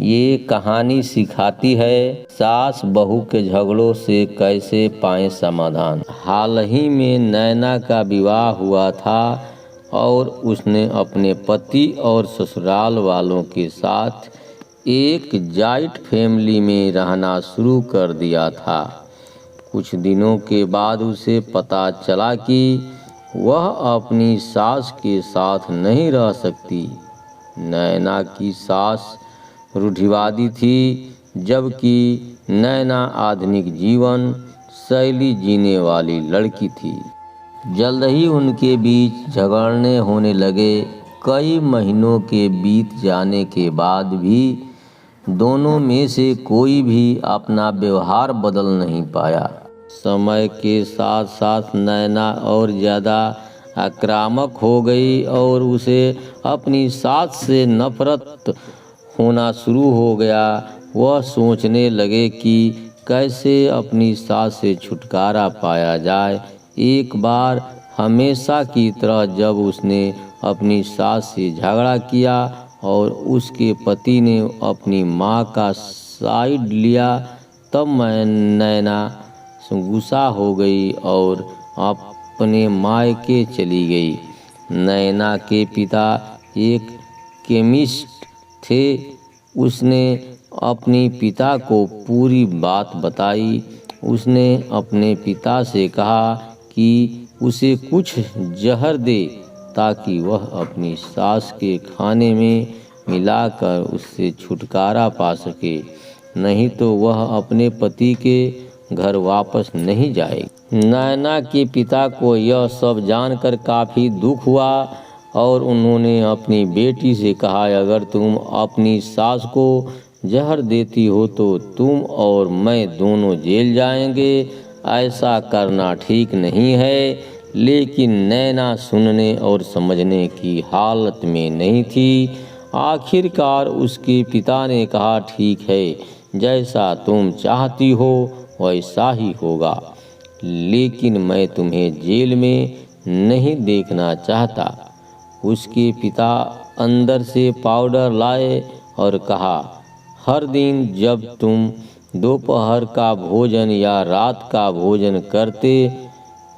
ये कहानी सिखाती है सास बहू के झगड़ों से कैसे पाएं समाधान। हाल ही में नैना का विवाह हुआ था और उसने अपने पति और ससुराल वालों के साथ एक जॉइंट फैमिली में रहना शुरू कर दिया था। कुछ दिनों के बाद उसे पता चला कि वह अपनी सास के साथ नहीं रह सकती। नैना की सास रूढ़िवादी थी, जबकि नैना आधुनिक जीवन शैली जीने वाली लड़की थी। जल्द ही उनके बीच झगड़ने होने लगे। कई महीनों के बीत जाने के बाद भी दोनों में से कोई भी अपना व्यवहार बदल नहीं पाया। समय के साथ साथ नैना और ज़्यादा आक्रामक हो गई और उसे अपनी सास से नफरत होना शुरू हो गया। वह सोचने लगे कि कैसे अपनी सास से छुटकारा पाया जाए। एक बार हमेशा की तरह जब उसने अपनी सास से झगड़ा किया और उसके पति ने अपनी मां का साइड लिया, तब नैना गुस्सा हो गई और अपने मायके चली गई। नैना के पिता एक केमिस्ट थे। उसने अपने पिता को पूरी बात बताई। उसने अपने पिता से कहा कि उसे कुछ जहर दे ताकि वह अपनी सास के खाने में मिलाकर उससे छुटकारा पा सके, नहीं तो वह अपने पति के घर वापस नहीं जाएगी। नैना के पिता को यह सब जानकर काफ़ी दुख हुआ और उन्होंने अपनी बेटी से कहा, अगर तुम अपनी सास को जहर देती हो तो तुम और मैं दोनों जेल जाएंगे। ऐसा करना ठीक नहीं है। लेकिन नैना सुनने और समझने की हालत में नहीं थी। आखिरकार उसके पिता ने कहा, ठीक है, जैसा तुम चाहती हो वैसा ही होगा, लेकिन मैं तुम्हें जेल में नहीं देखना चाहता। उसके पिता अंदर से पाउडर लाए और कहा, हर दिन जब तुम दोपहर का भोजन या रात का भोजन करते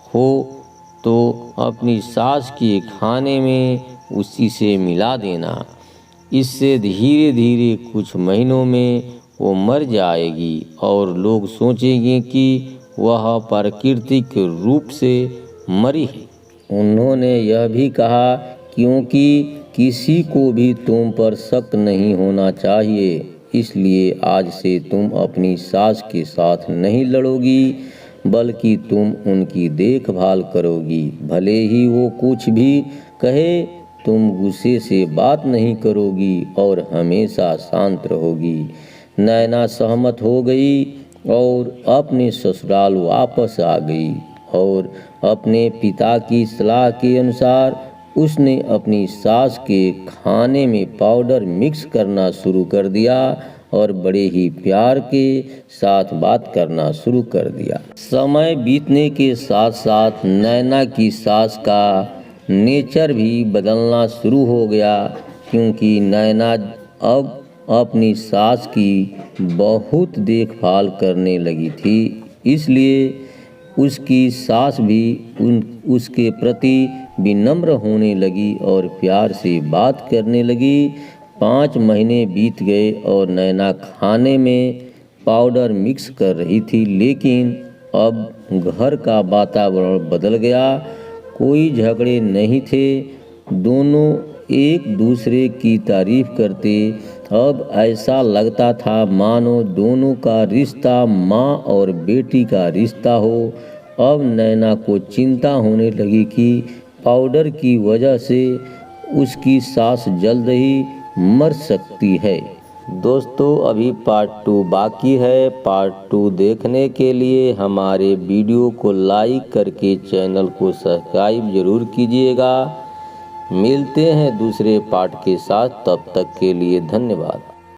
हो तो अपनी सास के खाने में उसी से मिला देना। इससे धीरे धीरे कुछ महीनों में वो मर जाएगी और लोग सोचेंगे कि वह प्राकृतिक रूप से मरी है। उन्होंने यह भी कहा, क्योंकि किसी को भी तुम पर शक नहीं होना चाहिए, इसलिए आज से तुम अपनी सास के साथ नहीं लड़ोगी, बल्कि तुम उनकी देखभाल करोगी। भले ही वो कुछ भी कहे, तुम गुस्से से बात नहीं करोगी और हमेशा शांत रहोगी। नैना सहमत हो गई और अपने ससुराल वापस आ गई और अपने पिता की सलाह के अनुसार उसने अपनी सास के खाने में पाउडर मिक्स करना शुरू कर दिया और बड़े ही प्यार के साथ बात करना शुरू कर दिया। समय बीतने के साथ साथ नैना की सास का नेचर भी बदलना शुरू हो गया, क्योंकि नैना अब अपनी सास की बहुत देखभाल करने लगी थी। इसलिए उसकी सास भी उसके प्रति विनम्र होने लगी और प्यार से बात करने लगी। 5 महीने बीत गए और नैना खाने में पाउडर मिक्स कर रही थी, लेकिन अब घर का वातावरण बदल गया। कोई झगड़े नहीं थे, दोनों एक दूसरे की तारीफ करते। अब ऐसा लगता था मानो दोनों का रिश्ता माँ और बेटी का रिश्ता हो। अब नैना को चिंता होने लगी कि पाउडर की वजह से उसकी सास जल्द ही मर सकती है। दोस्तों, अभी पार्ट 2 बाकी है। पार्ट 2 देखने के लिए हमारे वीडियो को लाइक करके चैनल को सब्सक्राइब जरूर कीजिएगा। मिलते हैं दूसरे पार्ट के साथ, तब तक के लिए धन्यवाद।